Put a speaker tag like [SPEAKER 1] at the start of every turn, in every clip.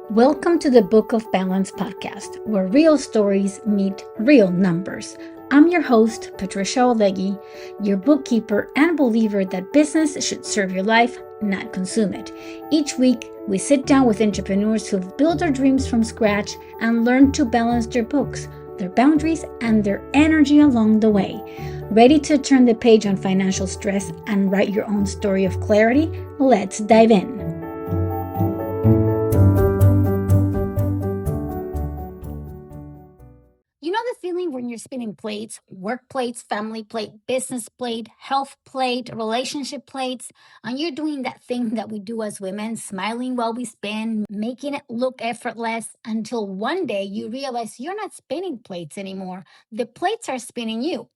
[SPEAKER 1] Welcome to the Book of Balance podcast, where real stories meet real numbers. I'm your host, Patricia Olegui, your bookkeeper and believer that business should serve your life, not consume it. Each week, we sit down with entrepreneurs who've built their dreams from scratch and learned to balance their books, their boundaries, and their energy along the way. Ready to turn the page on financial stress and write your own story of clarity? Let's dive in. You know the feeling when you're spinning plates, work plates, family plate, business plate, health plate, relationship plates, and you're doing that thing that we do as women, smiling while we spin, making it look effortless until one day you realize you're not spinning plates anymore. The plates are spinning you.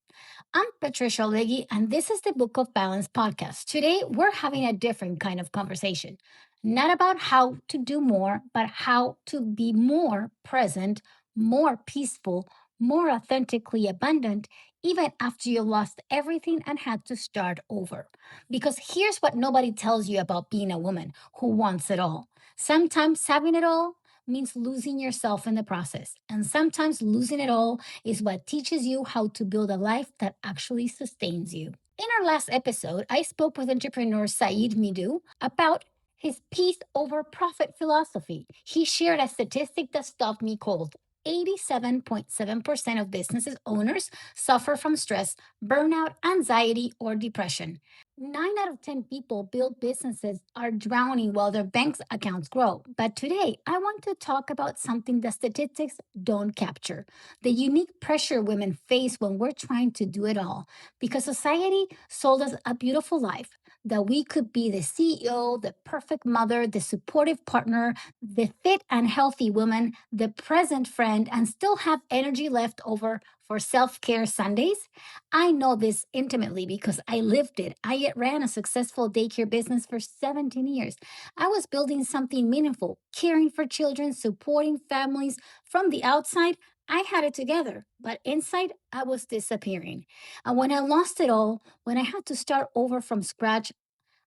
[SPEAKER 1] I'm Patricia Leggy, and this is the Book of Balance podcast. Today, we're having a different kind of conversation. Not about how to do more, but how to be more present, more peaceful, more authentically abundant, even after you lost everything and had to start over. Because here's what nobody tells you about being a woman who wants it all. Sometimes having it all means losing yourself in the process. And sometimes losing it all is what teaches you how to build a life that actually sustains you. In our last episode, I spoke with entrepreneur Saeed Midou about his peace over profit philosophy. He shared a statistic that stopped me cold. 87.7% of businesses owners suffer from stress, burnout, anxiety, or depression. 9 out of 10 people build businesses are drowning while their bank accounts grow. But today, I want to talk about something the statistics don't capture: the unique pressure women face when we're trying to do it all. Because society sold us a beautiful life, that we could be the CEO, the perfect mother, the supportive partner, the fit and healthy woman, the present friend, and still have energy left over for self care Sundays. I know this intimately because I lived it. I ran a successful daycare business for 17 years. I was building something meaningful, caring for children, supporting families. From the outside, I had it together, but inside, I was disappearing. And when I lost it all, when I had to start over from scratch,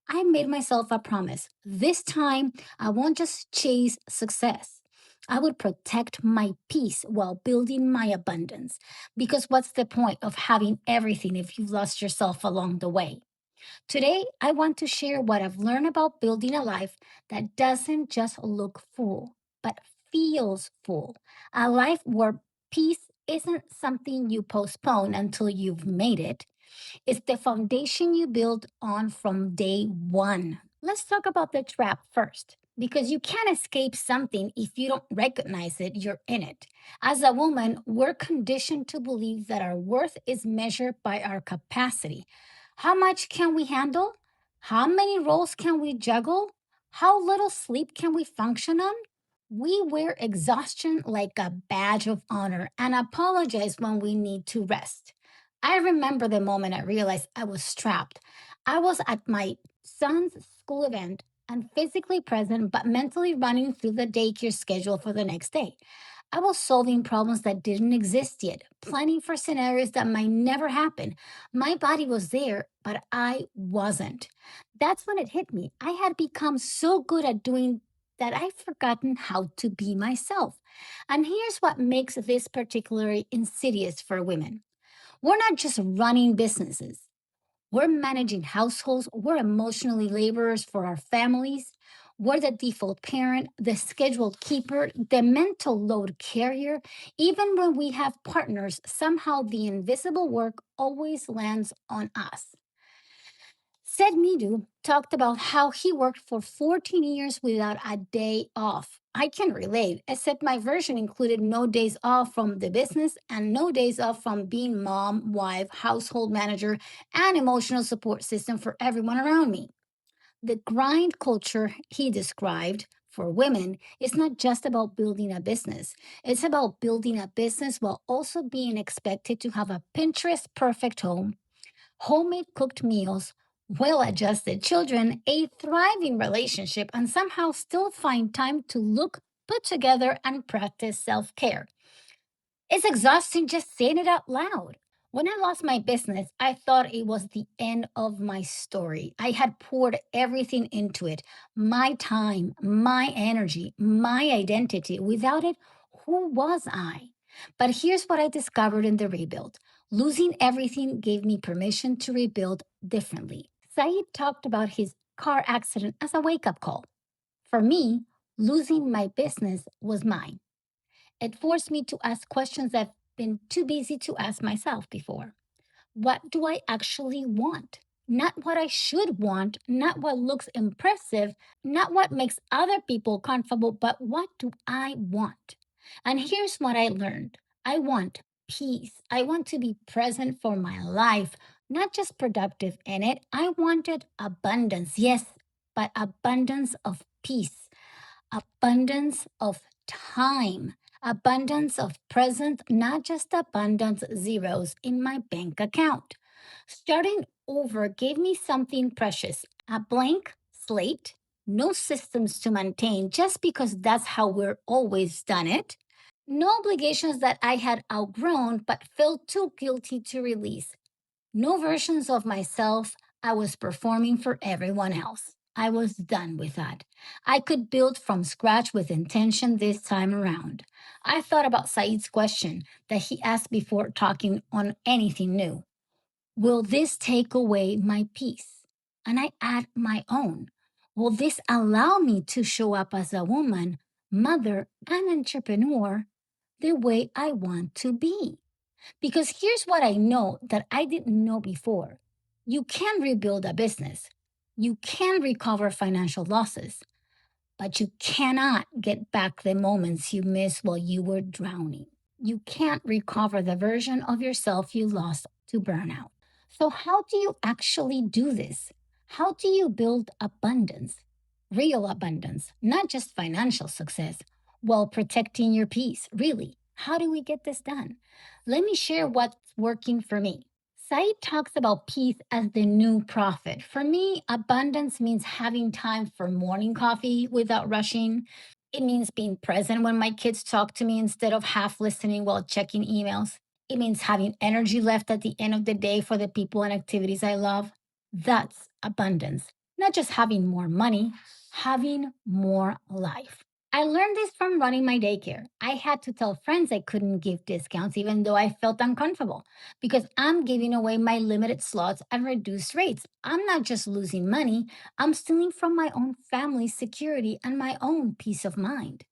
[SPEAKER 1] I made myself a promise. This time, I won't just chase success. I would protect my peace while building my abundance. Because what's the point of having everything if you've lost yourself along the way? Today, I want to share what I've learned about building a life that doesn't just look full, but feels full. A life where peace isn't something you postpone until you've made it. It's the foundation you build on from day one. Let's talk about the trap first. Because you can't escape something if you don't recognize it, you're in it. As a woman, we're conditioned to believe that our worth is measured by our capacity. How much can we handle? How many roles can we juggle? How little sleep can we function on? We wear exhaustion like a badge of honor and apologize when we need to rest. I remember the moment I realized I was trapped. I was at my son's school event and physically present, but mentally running through the daycare schedule for the next day. I was solving problems that didn't exist yet, planning for scenarios that might never happen. My body was there, but I wasn't. That's when it hit me. I had become so good at doing that I've forgotten how to be myself. And here's what makes this particularly insidious for women: we're not just running businesses. We're managing households. We're emotionally laborers for our families. We're the default parent, the scheduled keeper, the mental load carrier. Even when we have partners, somehow the invisible work always lands on us. Said Midu talked about how he worked for 14 years without a day off. I can relate, except my version included no days off from the business and no days off from being mom, wife, household manager, and emotional support system for everyone around me. The grind culture he described for women is not just about building a business. It's about building a business while also being expected to have a Pinterest perfect home, homemade cooked meals, well adjusted children, a thriving relationship, and somehow still find time to look put together and practice self care. It's exhausting just saying it out loud. When I lost my business, I thought it was the end of my story. I had poured everything into it, my time, my energy, my identity. Without it, who was I? But here's what I discovered in the rebuild: losing everything gave me permission to rebuild differently. Saeed talked about his car accident as a wake up call. For me, losing my business was mine. It forced me to ask questions I've been too busy to ask myself before. What do I actually want? Not what I should want, not what looks impressive, not what makes other people comfortable, but what do I want? And here's what I learned: I want peace. I want to be present for my life, not just productive in it. I wanted abundance, yes, but abundance of peace, abundance of time, abundance of present, not just abundance zeros in my bank account. Starting over gave me something precious: a blank slate, no systems to maintain just because that's how we're always done it, no obligations that I had outgrown but felt too guilty to release. No versions of myself I was performing for everyone else. I was done with that. I could build from scratch with intention this time around. I thought about Saeed's question that he asked before talking on anything new: will this take away my peace? And I add my own: will this allow me to show up as a woman, mother, and entrepreneur the way I want to be? Because here's what I know that I didn't know before: you can rebuild a business, you can recover financial losses, but you cannot get back the moments you missed while you were drowning. You can't recover the version of yourself you lost to burnout. So, how do you actually do this? How do you build abundance, real abundance, not just financial success, while protecting your peace? Really, how do we get this done? Let me share what's working for me. Said talks about peace as the new profit. For me, abundance means having time for morning coffee without rushing. It means being present when my kids talk to me instead of half listening while checking emails. It means having energy left at the end of the day for the people and activities I love. That's abundance. Not just having more money, having more life. I learned this from running my daycare. I had to tell friends I couldn't give discounts even though I felt uncomfortable, because I'm giving away my limited slots at reduced rates. I'm not just losing money, I'm stealing from my own family's security and my own peace of mind.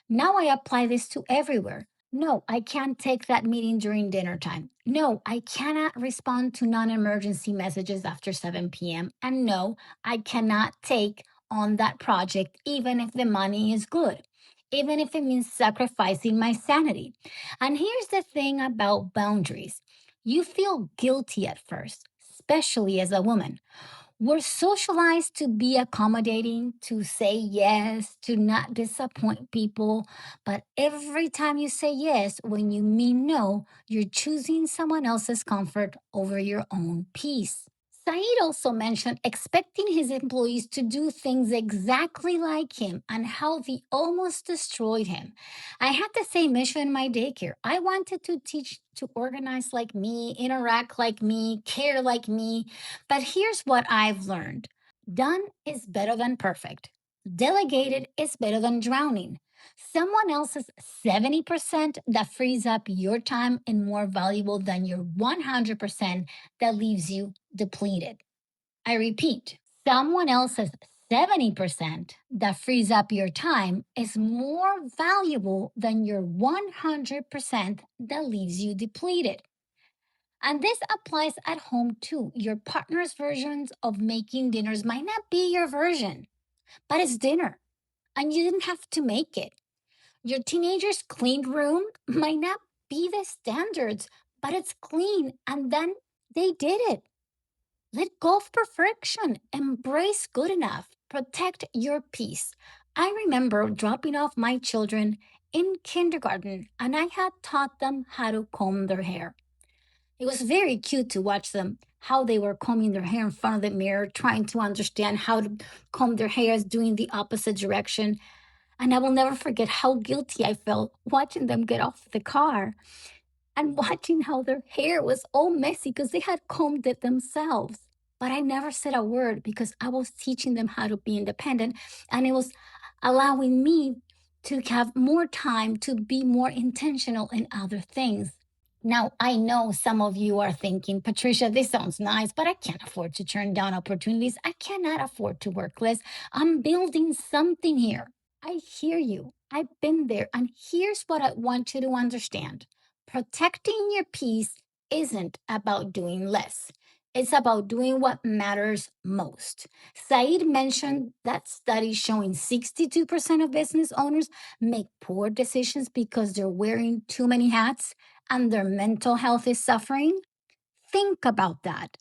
[SPEAKER 1] Now I apply this to everywhere. No, I can't take that meeting during dinner time. No, I cannot respond to non emergency messages after 7 p.m. And no, I cannot take on that project even if the money is good, even if it means sacrificing my sanity. And here's the thing about boundaries: you feel guilty at first, especially as a woman. We're socialized to be accommodating, to say yes, to not disappoint people. But every time you say yes when you mean no, you're choosing someone else's comfort over your own peace. Saeed also mentioned expecting his employees to do things exactly like him and how they almost destroyed him. I had the same issue in my daycare. I wanted to teach to organize like me, interact like me, care like me. But here's what I've learned: done is better than perfect, delegated is better than drowning. Someone else's 70% that frees up your time is more valuable than your 100% that leaves you depleted. I repeat, someone else's 70% that frees up your time is more valuable than your 100% that leaves you depleted. And this applies at home too. Your partner's versions of making dinners might not be your version, but it's dinner and you didn't have to make it. Your teenager's clean room might not be the standards, but it's clean and then they did it. Let go of perfection, embrace good enough, protect your peace. I remember dropping off my children in kindergarten and I had taught them how to comb their hair. It was very cute to watch them, how they were combing their hair in front of the mirror, trying to understand how to comb their hairs, doing the opposite direction. And I will never forget how guilty I felt watching them get off the car. and watching how their hair was all messy because they had combed it themselves. But I never said a word because I was teaching them how to be independent, and it was allowing me to have more time to be more intentional in other things. Now, I know some of you are thinking, Patricia, this sounds nice, but I can't afford to turn down opportunities. I cannot afford to work less. I'm building something here. I hear you. I've been there. And here's what I want you to understand: protecting your peace isn't about doing less, it's about doing what matters most. Said mentioned that study showing 62% of business owners make poor decisions because they're wearing too many hats and their mental health is suffering. Think about that.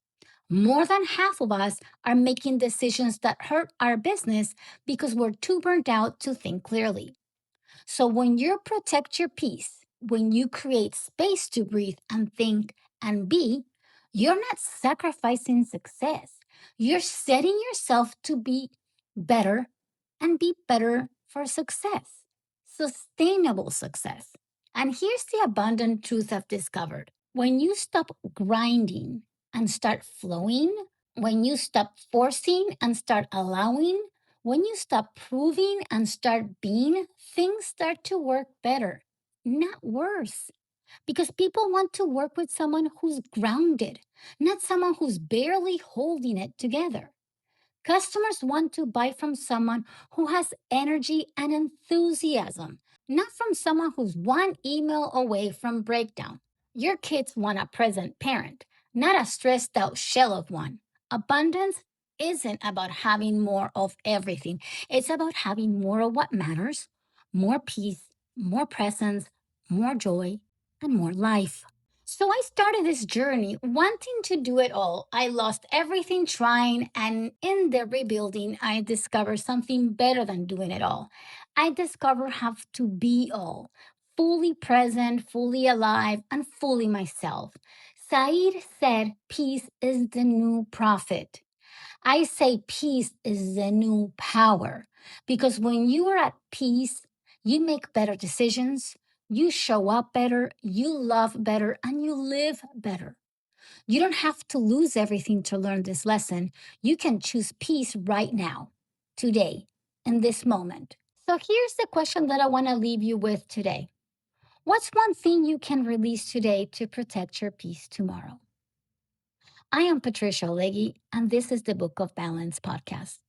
[SPEAKER 1] More than half of us are making decisions that hurt our business because we're too burnt out to think clearly. So when you protect your peace, when you create space to breathe and think and be, you're not sacrificing success. You're setting yourself to be better and be better for success, sustainable success. And here's the abundant truth I've discovered: when you stop grinding and start flowing, when you stop forcing and start allowing, when you stop proving and start being, things start to work better, not worse. Because people want to work with someone who's grounded, not someone who's barely holding it together. Customers want to buy from someone who has energy and enthusiasm, not from someone who's one email away from breakdown. Your kids want a present parent, not a stressed out shell of one. Abundance isn't about having more of everything, it's about having more of what matters: more peace, more presence, more joy, and more life. So I started this journey wanting to do it all. I lost everything trying, and in the rebuilding, I discovered something better than doing it all. I discovered how to be all, fully present, fully alive, and fully myself. Said said, peace is the new profit. I say peace is the new power, because when you are at peace, you make better decisions, you show up better, you love better, and you live better. You don't have to lose everything to learn this lesson. You can choose peace right now, today, in this moment. So here's the question that I want to leave you with today: what's one thing you can release today to protect your peace tomorrow? I am Patricia Olegui, and this is the Book of Balance podcast.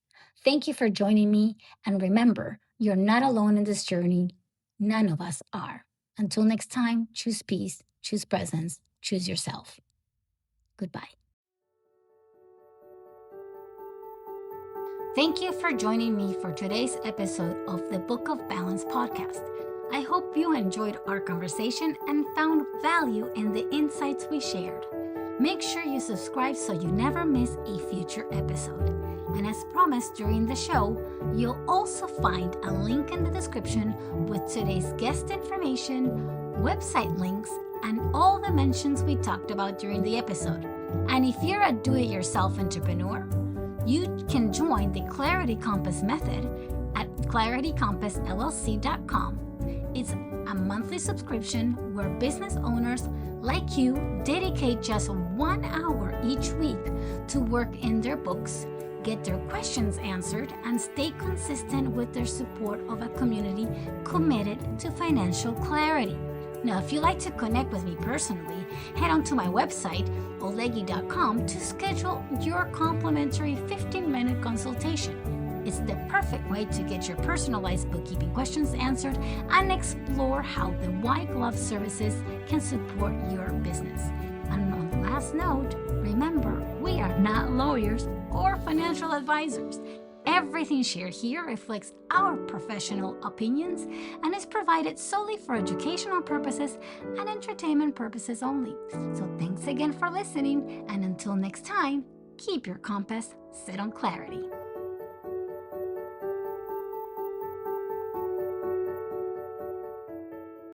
[SPEAKER 1] Thank you for joining me, and remember, you're not alone in this journey. None of us are. Until next time, choose peace, choose presence, choose yourself. Goodbye. Thank you for joining me for today's episode of the Book of Balance podcast. I hope you enjoyed our conversation and found value in the insights we shared. Make sure you subscribe so you never miss a future episode. And as promised during the show, you'll also find a link in the description with today's guest information, website links, and all the mentions we talked about during the episode. And if you're a do-it-yourself entrepreneur, you can join the Clarity Compass method at claritycompassllc.com. It's a monthly subscription where business owners like you dedicate just 1 hour each week to work in their books, get their questions answered, and stay consistent with their support of a community committed to financial clarity. Now, if you'd like to connect with me personally, head on to my website, olegui.com, to schedule your complimentary 15-minute consultation. It's the perfect way to get your personalized bookkeeping questions answered and explore how the white glove services can support your business. And on the last note, remember, we are not lawyers or financial advisors. Everything shared here reflects our professional opinions and is provided solely for educational purposes and entertainment purposes only. So thanks again for listening, and until next time, keep your compass set on clarity.